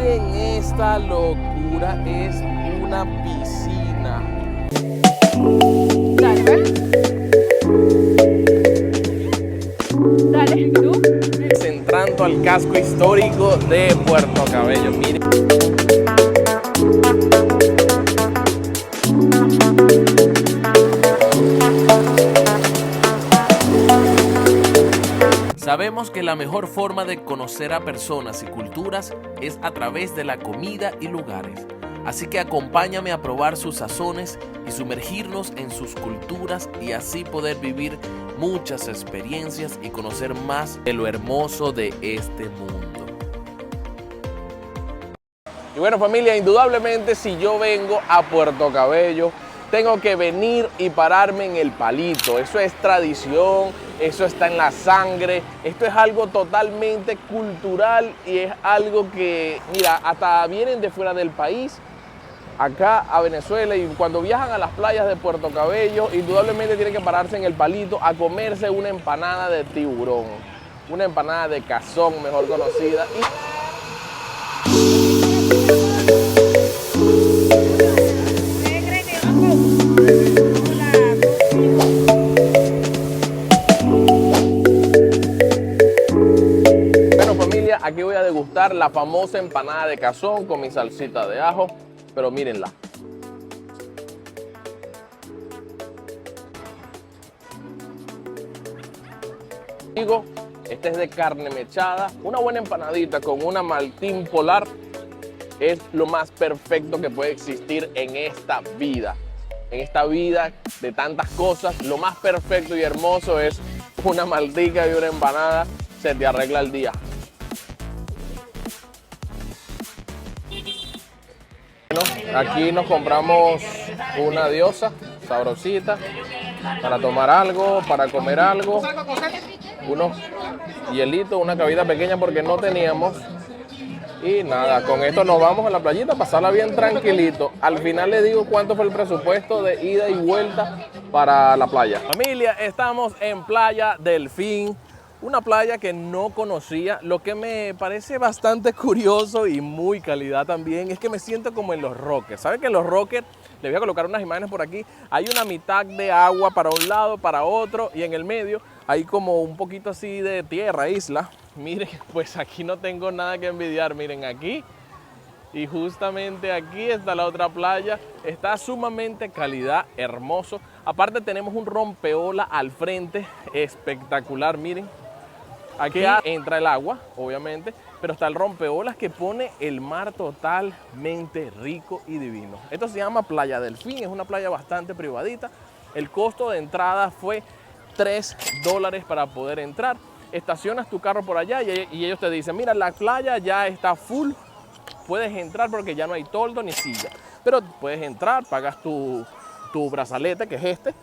Miren esta locura, es una piscina. Dale, ¿ves? Dale, ¿y tú? Entrando al casco histórico de Puerto Cabello. Miren. Sabemos que la mejor forma de conocer a personas y culturas es a través de la comida y lugares. Así que acompáñame a probar sus sazones y sumergirnos en sus culturas y así poder vivir muchas experiencias y conocer más de lo hermoso de este mundo. Y bueno, familia, indudablemente si yo vengo a Puerto Cabello, tengo que venir y pararme en el Palito. Eso es tradición, eso está en la sangre. Esto es algo totalmente cultural y es algo que, mira, hasta vienen de fuera del país acá a Venezuela, y cuando viajan a las playas de Puerto Cabello, indudablemente tienen que pararse en el Palito a comerse una empanada de tiburón, una empanada de cazón, mejor conocida. Bueno, familia, aquí voy a degustar la famosa empanada de cazón con mi salsita de ajo, pero mírenla. Digo, este es de carne mechada, una buena empanadita con una Maltín Polar es lo más perfecto que puede existir en esta vida. En esta vida de tantas cosas, lo más perfecto y hermoso es una maltica y una empanada, se te arregla el día. Bueno, aquí nos compramos una diosa sabrosita para tomar algo, para comer algo, unos hielitos, una cabida pequeña porque no teníamos. Y nada, con esto nos vamos a la playita, pasarla bien tranquilito. Al final les digo cuánto fue el presupuesto de ida y vuelta para la playa. Familia, estamos en Playa Delfín, una playa que no conocía. Lo que me parece bastante curioso y muy calidad también es que me siento como en Los Roques. ¿Saben que en Los Roques, les voy a colocar unas imágenes por aquí, hay una mitad de agua para un lado, para otro, y en el medio hay como un poquito así de tierra, isla? Miren, pues aquí no tengo nada que envidiar. Miren, aquí y justamente aquí está la otra playa. Está sumamente calidad, hermoso. Aparte tenemos un rompeola al frente, espectacular, miren. Aquí entra el agua, obviamente, pero está el rompeolas que pone el mar totalmente rico y divino. Esto se llama Playa Delfín, es una playa bastante privadita. El costo de entrada fue $3 para poder entrar. Estacionas tu carro por allá y ellos te dicen, mira, la playa ya está full, puedes entrar porque ya no hay toldo ni silla. Pero puedes entrar, pagas tu brazalete, que es este,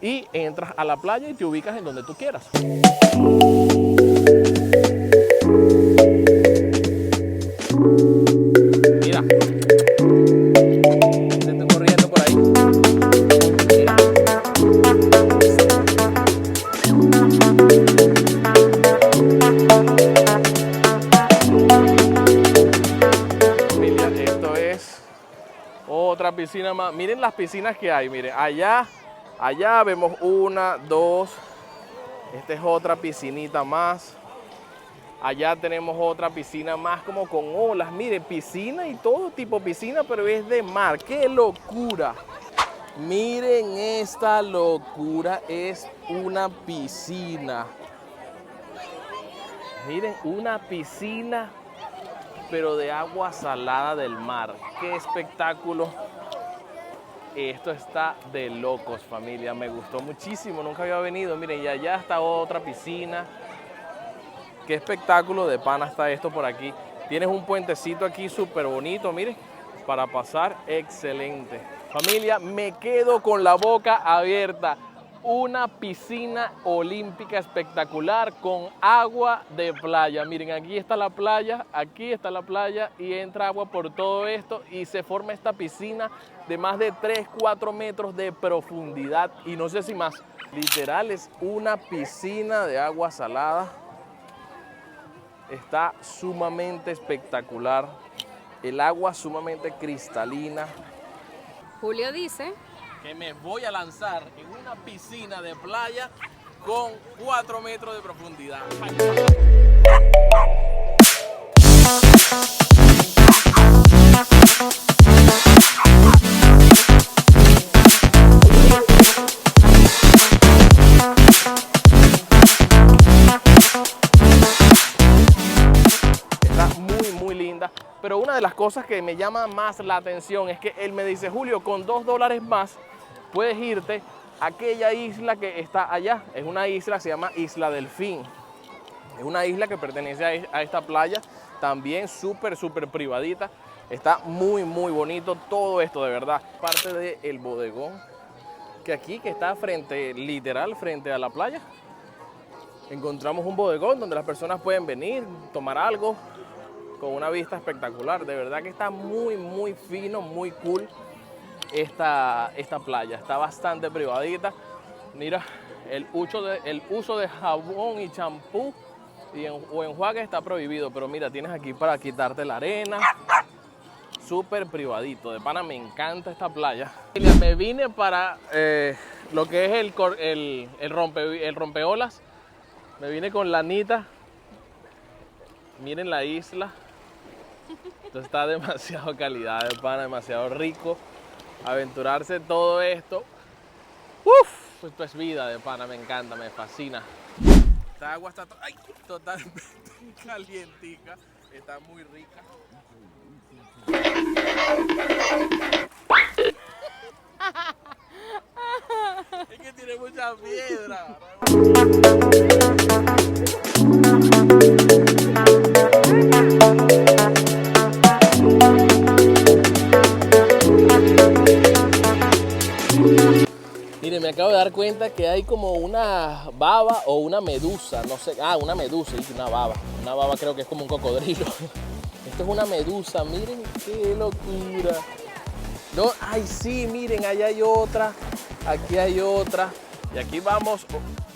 y entras a la playa y te ubicas en donde tú quieras. Mira, se está corriendo por ahí. Mira. Familia, esto es otra piscina más. Miren las piscinas que hay. Miren, allá vemos una, dos. Esta es otra piscinita más. Allá tenemos otra piscina más como con olas. Miren, piscina y todo tipo de piscina, pero es de mar. ¡Qué locura! Miren esta locura, es una piscina. Miren, una piscina, pero de agua salada del mar. ¡Qué espectáculo! Esto está de locos, familia. Me gustó muchísimo, nunca había venido. Miren, y allá está otra piscina. Qué espectáculo de pana está esto por aquí. Tienes un puentecito aquí súper bonito, miren, para pasar, excelente. Familia, me quedo con la boca abierta. Una piscina olímpica espectacular con agua de playa. Miren, aquí está la playa y entra agua por todo esto y se forma esta piscina de más de 3-4 metros de profundidad y no sé si más. Literal es una piscina de agua salada. Está sumamente espectacular. El agua sumamente cristalina. Julio dice Que me voy a lanzar en una piscina de playa con 4 metros de profundidad. Está muy linda, pero una de las cosas que me llama más la atención es que él me dice: Julio, con $2 más puedes irte a aquella isla que está allá. Es una isla que se llama Isla Delfín. Es una isla que pertenece a esta playa, también súper privadita. Está muy bonito todo esto, de verdad. Parte del bodegón que aquí, que está literal frente a la playa. Encontramos un bodegón donde las personas pueden venir, tomar algo, con una vista espectacular. De verdad que está muy fino, muy cool esta playa. Está bastante privadita. Mira, el uso de jabón y champú o enjuague está prohibido, pero mira, tienes aquí para quitarte la arena. Súper privadito. De pana, me encanta esta playa. Me vine para lo que es el rompeolas. Me vine con lanita. Miren la isla. Esto está demasiado calidad, de pana, demasiado rico. Aventurarse todo esto. Uf, esto es vida, de pana, me encanta, me fascina. Esta agua está totalmente calientica. Está muy rica. Es que tiene mucha piedra. Miren, me acabo de dar cuenta que hay como una baba o una medusa, no sé, una medusa y una baba. Una baba creo que es como un cocodrilo. Esto es una medusa, miren qué locura. No, ay sí, miren, allá hay otra, aquí hay otra. Y aquí vamos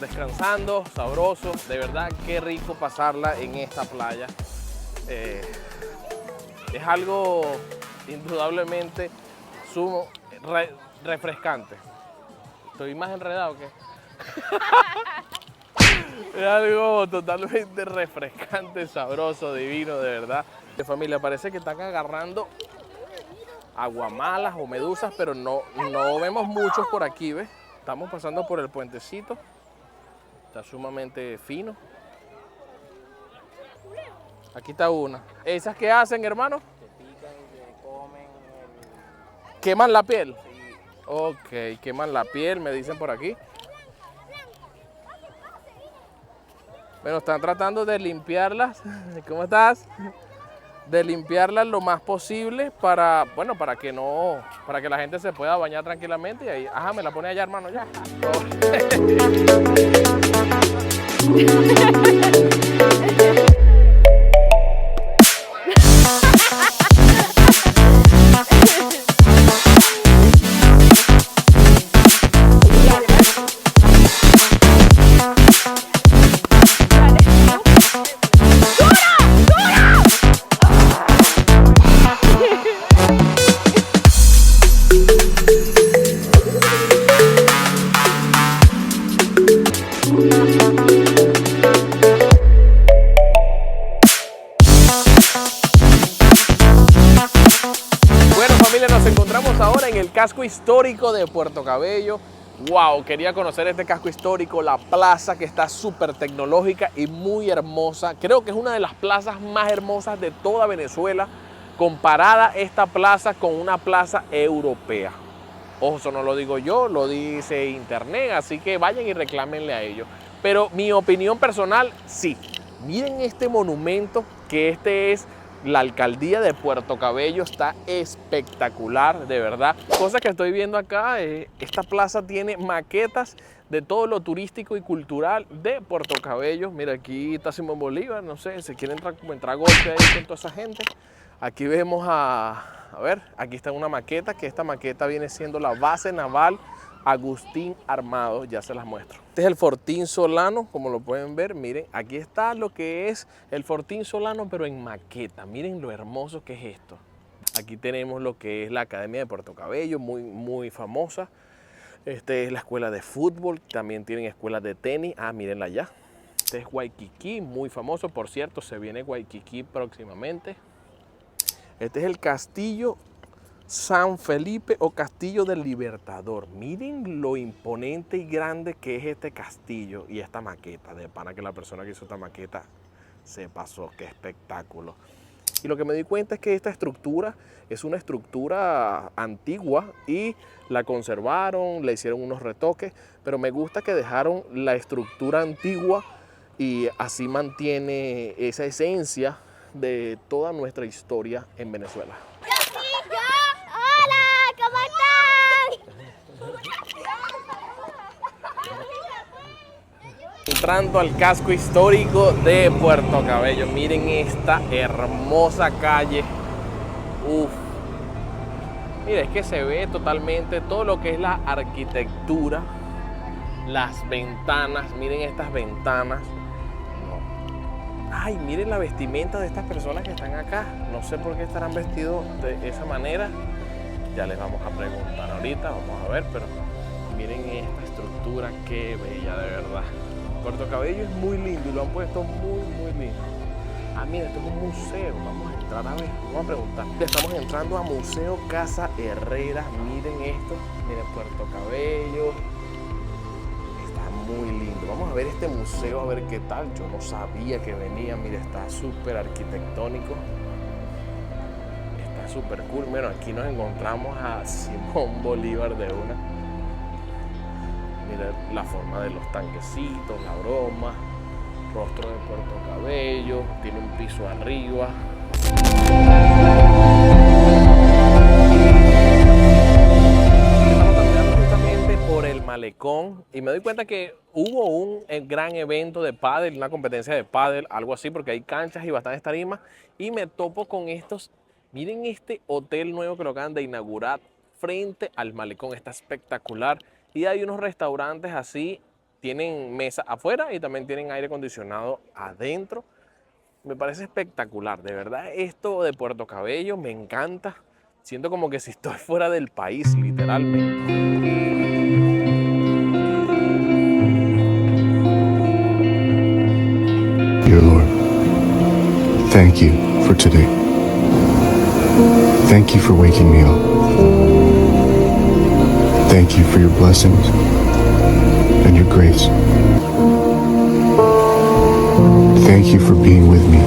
descansando, sabroso. De verdad, qué rico pasarla en esta playa. Es algo indudablemente refrescante. ¿Estoy más enredado que? Es algo totalmente refrescante, sabroso, divino, de verdad. Familia, parece que están agarrando aguamalas o medusas, pero no vemos muchos por aquí, ¿ves? Estamos pasando por el puentecito. Está sumamente fino. Aquí está una. ¿Esas qué hacen, hermano? Se pican y se comen ¿Queman la piel? Sí. Ok, queman la piel, me dicen por aquí. Bueno, están tratando de limpiarlas. ¿Cómo estás? De limpiarlas lo más posible para que la gente se pueda bañar tranquilamente. Y ahí, me la pone allá, hermano, ya. Nos encontramos ahora en el casco histórico de Puerto Cabello. Wow, quería conocer este casco histórico, la plaza que está súper tecnológica y muy hermosa. Creo que es una de las plazas más hermosas de toda Venezuela, comparada esta plaza con una plaza europea. Ojo, eso no lo digo yo, lo dice internet, así que vayan y reclámenle a ellos. Pero mi opinión personal, sí. Miren este monumento, que este es la alcaldía de Puerto Cabello, está espectacular, de verdad. Cosa que estoy viendo acá, esta plaza tiene maquetas de todo lo turístico y cultural de Puerto Cabello. Mira, aquí está Simón Bolívar, no sé, se quiere entrar golpe ahí con toda esa gente. Aquí vemos a ver, aquí está una maqueta, que esta maqueta viene siendo la base naval Agustín Armado, ya se las muestro. Este es el Fortín Solano, como lo pueden ver, miren, aquí está lo que es el Fortín Solano, pero en maqueta. Miren lo hermoso que es esto. Aquí tenemos lo que es la Academia de Puerto Cabello, muy famosa. Esta es la escuela de fútbol, también tienen escuelas de tenis. Ah, mírenla allá. Este es Waikiki, muy famoso. Por cierto, se viene Waikiki próximamente. Este es el Castillo San Felipe o Castillo del Libertador. Miren lo imponente y grande que es este castillo y esta maqueta. De pana que la persona que hizo esta maqueta se pasó, qué espectáculo. Y lo que me di cuenta es que esta estructura es una estructura antigua y la conservaron, le hicieron unos retoques, pero me gusta que dejaron la estructura antigua y así mantiene esa esencia de toda nuestra historia en Venezuela. ¡Hola! ¿Cómo están? Entrando al casco histórico de Puerto Cabello, miren esta hermosa calle. Uf. Miren, es que se ve totalmente todo lo que es la arquitectura, las ventanas, miren estas ventanas. Ay, miren la vestimenta de estas personas que están acá. No sé por qué estarán vestidos de esa manera. Ya les vamos a preguntar ahorita, vamos a ver, pero miren esta estructura, qué bella de verdad. Puerto Cabello es muy lindo y lo han puesto muy lindo. Ah, mira, esto es un museo. Vamos a entrar a ver, vamos a preguntar. Estamos entrando a Museo Casa Herrera. Miren esto, miren Puerto Cabello. Está muy lindo. Vamos a ver este museo, a ver qué tal. Yo no sabía que venía. Mira, está súper arquitectónico. Está súper cool. Bueno, aquí nos encontramos a Simón Bolívar de una. Mira la forma de los tanquecitos, la broma, rostro de Puerto Cabello, tiene un piso arriba. Estamos caminando justamente por el malecón y me doy cuenta que hubo un gran evento de pádel, una competencia de pádel, algo así, porque hay canchas y bastantes tarimas, y me topo con estos. Miren este hotel nuevo que lo acaban de inaugurar frente al malecón, está espectacular. Y hay unos restaurantes así, tienen mesa afuera y también tienen aire acondicionado adentro. Me parece espectacular, de verdad esto de Puerto Cabello me encanta. Siento como que si estoy fuera del país, literalmente. Dear Lord, thank you for today. Thank you for waking me up. Thank you for your blessings and your grace. Thank you for being with me